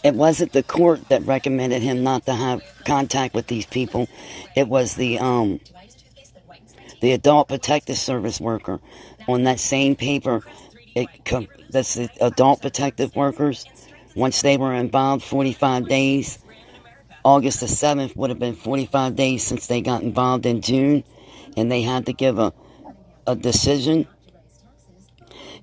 It wasn't the court that recommended him not to have contact with these people. It was the Adult Protective Service worker. On that same paper, that's the adult protective workers. Once they were involved, 45 days. August the 7th would have been 45 days since they got involved in June, and they had to give a decision.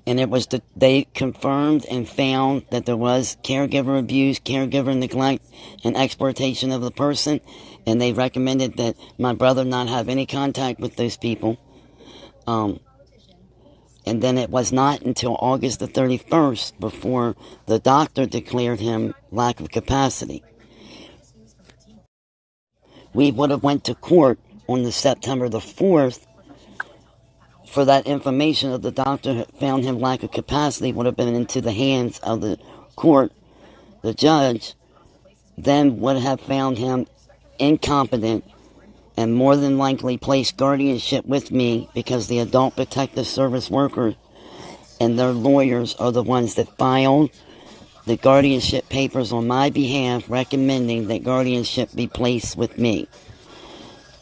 And it was they confirmed and found that there was caregiver abuse, caregiver neglect, and exploitation of the person. And they recommended that my brother not have any contact with those people. And then it was not until August the 31st before the doctor declared him lack of capacity. We would have went to court on the September the 4th for that information of the doctor found him lack of capacity would have been into the hands of the court. The judge then would have found him incompetent and more than likely placed guardianship with me, because the Adult Protective Service workers and their lawyers are the ones that filed the guardianship papers on my behalf, recommending that guardianship be placed with me.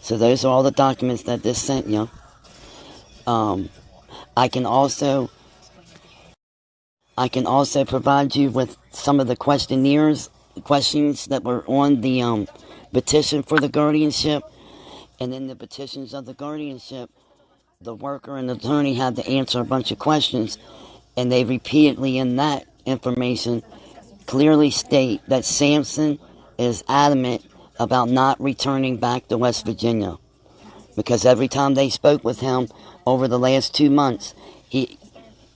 So those are all the documents that this sent you. I can also provide you with some of the questions that were on the petition for the guardianship. And in the petitions of the guardianship, the worker and the attorney had to answer a bunch of questions, and they repeatedly in that information clearly state that SAMSON is adamant about not returning back to West Virginia, because every time they spoke with him over the last 2 months, he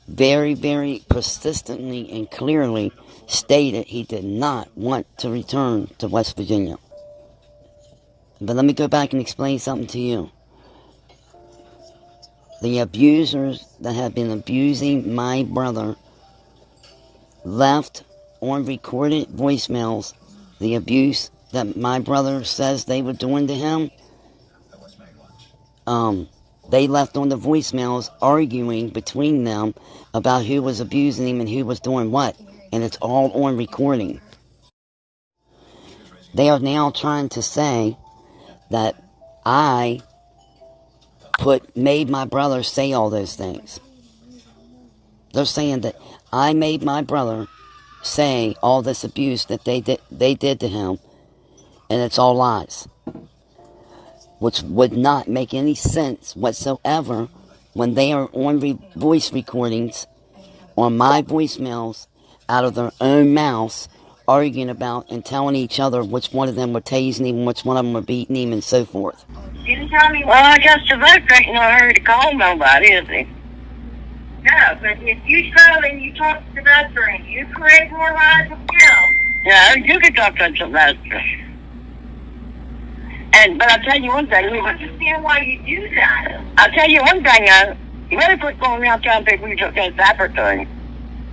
very, very persistently and clearly stated he did not want to return to West Virginia. But let me go back and explain something to you. The abusers that have been abusing my brother left on recorded voicemails the abuse that my brother says they were doing to him. They left on the voicemails arguing between them about who was abusing him and who was doing what. And it's all on recording. They are now trying to say that I made my brother say all those things. They're saying that I made my brother say all this abuse that they did to him, and it's all lies, which would not make any sense whatsoever when they are on voice recordings on my voicemails out of their own mouths, arguing about and telling each other which one of them were tasing him, which one of them were beating him, and so forth. You didn't tell me. Well, I guess the doctor ain't no hurry to call nobody, is he? No, but if you go and you talk to the doctor and you create more lies with him. Yeah, you can talk to the doctor. But I'll tell you one thing. I don't understand why you do that. I'll tell you one thing. You better quit going around telling people you took that zapper thing.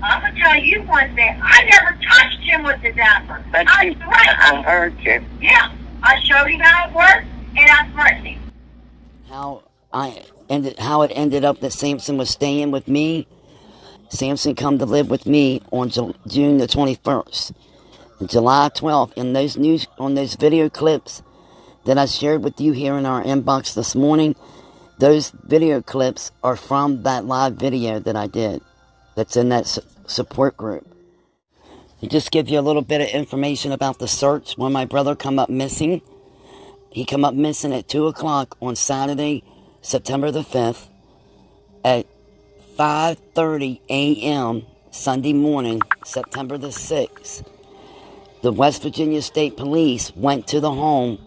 I'm going to tell you one thing. I never touched him with the zapper. I heard you. Yeah. I showed him how it worked, and I threatened him. How it ended up that SAMSON was staying with me. SAMSON come to live with me on June the 21st. July 12th, on those video clips that I shared with you here in our inbox this morning, those video clips are from that live video that I did. That's in that support group. To just give you a little bit of information about the search, when my brother come up missing, he come up missing at 2 o'clock on Saturday, September the 5th. At 5:30 a.m. Sunday morning, September the 6th, the West Virginia State Police went to the home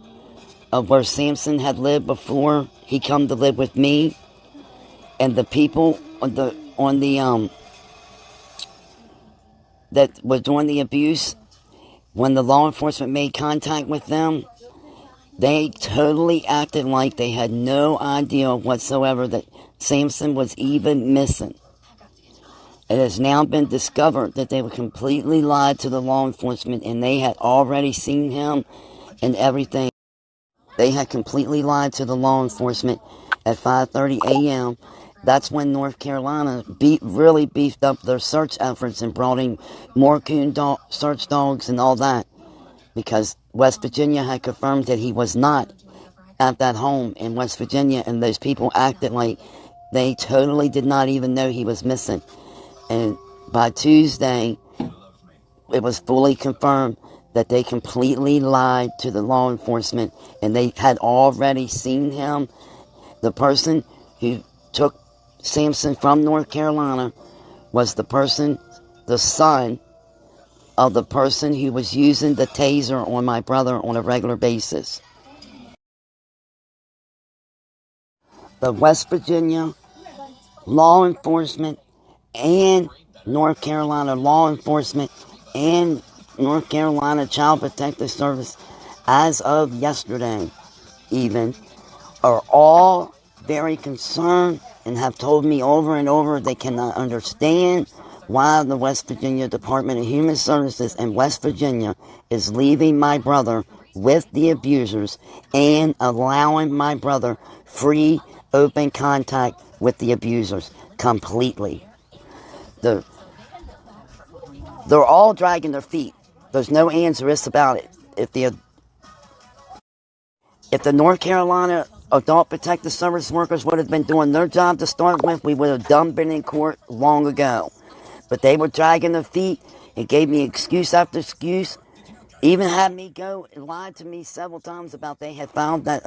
of where SAMSON had lived before he come to live with me, and the people that were doing the abuse, when the law enforcement made contact with them, they totally acted like they had no idea whatsoever that SAMSON was even missing. It has now been discovered that they were completely lied to the law enforcement, and they had already seen him and everything. They had completely lied to the law enforcement at 5:30 a.m. That's when North Carolina really beefed up their search efforts and brought in more search dogs and all that, because West Virginia had confirmed that he was not at that home in West Virginia, and those people acted like they totally did not even know he was missing. And by Tuesday, it was fully confirmed that they completely lied to the law enforcement, and they had already seen him. The person who took Samson from North Carolina was the son of the person who was using the taser on my brother on a regular basis. The West Virginia law enforcement and North Carolina law enforcement and North Carolina Child Protective Service, as of yesterday even, are all very concerned and have told me over and over they cannot understand why the West Virginia Department of Human Services in West Virginia is leaving my brother with the abusers and allowing my brother free, open contact with the abusers completely. They're all dragging their feet. There's no ands or ifs about it. If the North Carolina Adult Protective Service workers would have been doing their job to start with, we would have done been in court long ago. But they were dragging their feet and gave me excuse after excuse. Even had me go and lied to me several times about they had found that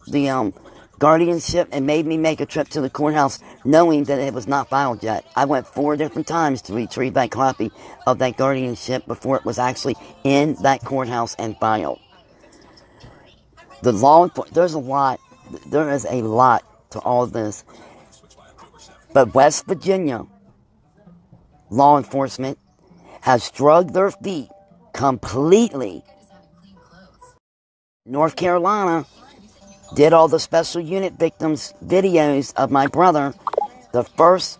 the guardianship, and made me make a trip to the courthouse knowing that it was not filed yet. I went 4 different times to retrieve that copy of that guardianship before it was actually in that courthouse and filed. The law enforcement, there is a lot to all of this. But West Virginia law enforcement has dragged their feet completely. North Carolina did all the special unit victims videos of my brother the first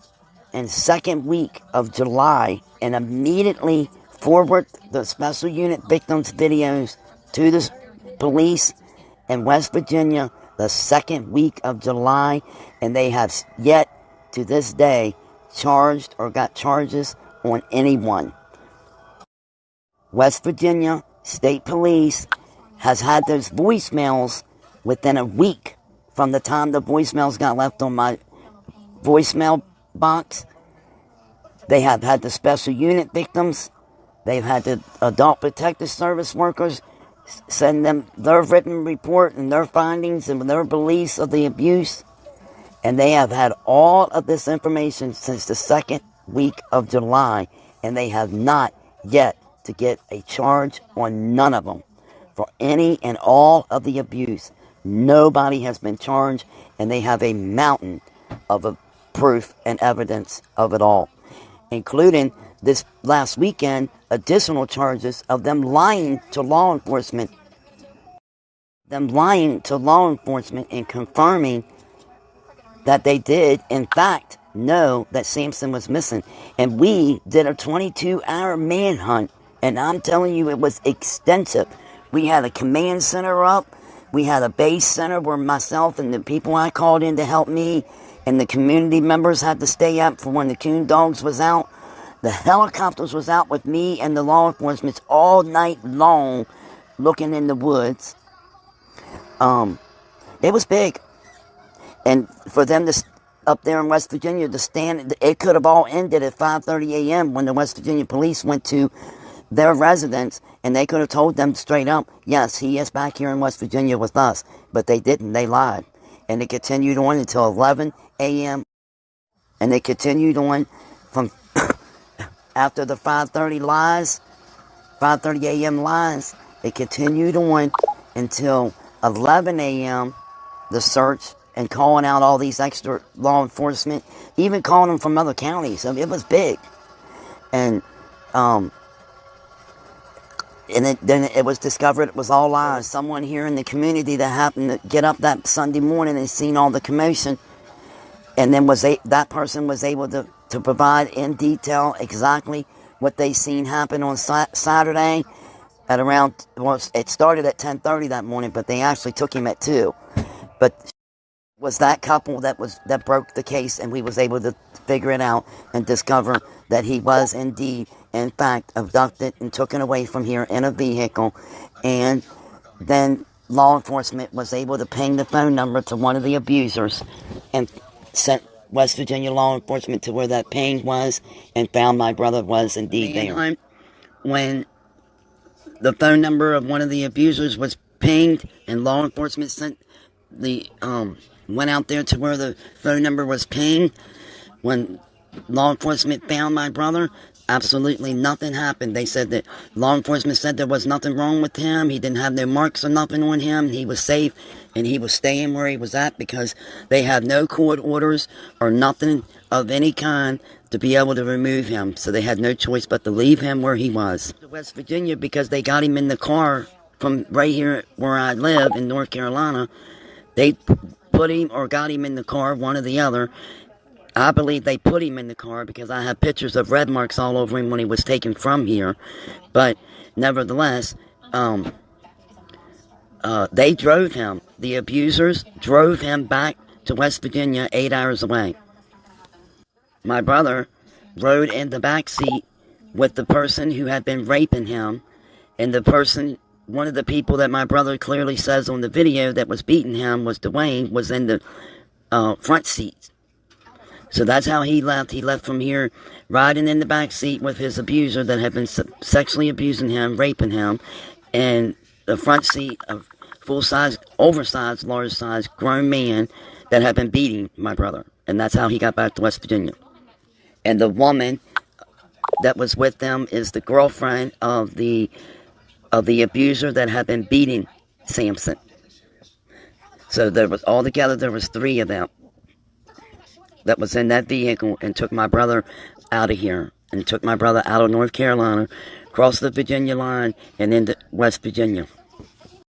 and second week of July, and immediately forward the special unit victims videos to the police in West Virginia the second week of July, and they have yet to this day charged or got charges on anyone. West Virginia State Police has had those voicemails within a week from the time the voicemails got left on my voicemail box. They have had the special unit victims. They've had the Adult Protective Service workers send them their written report and their findings and their beliefs of the abuse. And they have had all of this information since the second week of July, and they have not yet to get a charge on none of them for any and all of the abuse. Nobody has been charged, and they have a mountain of proof and evidence of it all, including this last weekend additional charges of them lying to law enforcement. Them lying to law enforcement and confirming that they did, in fact, know that Samson was missing. And we did a 22-hour manhunt, and I'm telling you, it was extensive. We had a command center up. We had a base center where myself and the people I called in to help me and the community members had to stay up for when the coon dogs was out. The helicopters was out with me and the law enforcement all night long looking in the woods. It was big. And for them to, up there in West Virginia, to stand, it could have all ended at 5:30 a.m. when the West Virginia police went to their residence, and they could have told them straight up, yes, he is back here in West Virginia with us. But they didn't. They lied. And it continued on until 11 a.m. And they continued on from after the 5:30 a.m. lies. It continued on until 11 a.m. the search, and calling out all these extra law enforcement, even calling them from other counties. I mean, it was big. And then it was discovered it was all lies. Someone here in the community that happened to get up that Sunday morning and seen all the commotion, and then that person was able to provide in detail exactly what they seen happen on Saturday at around, well, it started at 10:30 that morning, but they actually took him at 2. But Was that couple that broke the case, and we was able to figure it out and discover that he was indeed, in fact, abducted and taken away from here in a vehicle. And then law enforcement was able to ping the phone number to one of the abusers and sent West Virginia law enforcement to where that ping was and found my brother was indeed there. When the phone number of one of the abusers was pinged and law enforcement went out there to where the phone number was pinged, when law enforcement found my brother, absolutely nothing happened. They said that law enforcement said there was nothing wrong with him. He didn't have no marks or nothing on him. He was safe and he was staying where he was at because they had no court orders or nothing of any kind to be able to remove him. So they had no choice but to leave him where he was. West Virginia, because they got him in the car from right here where I live in North Carolina. They put him or got him in the car, one or the other. I believe they put him in the car because I have pictures of red marks all over him when he was taken from here. But nevertheless, they drove him. The abusers drove him back to West Virginia 8 hours away. My brother rode in the back seat with the person who had been raping him, and one of the people that my brother clearly says on the video that was beating him was Dwayne, was in the front seat. So that's how he left. He left from here riding in the back seat with his abuser that had been sexually abusing him, raping him, and the front seat of full-size, oversized, large-size grown man that had been beating my brother. And that's how he got back to West Virginia. And the woman that was with them is the girlfriend of the abuser that had been beating Samson. So there was three of them that was in that vehicle and took my brother out of here and took my brother out of North Carolina, crossed the Virginia line, and into West Virginia.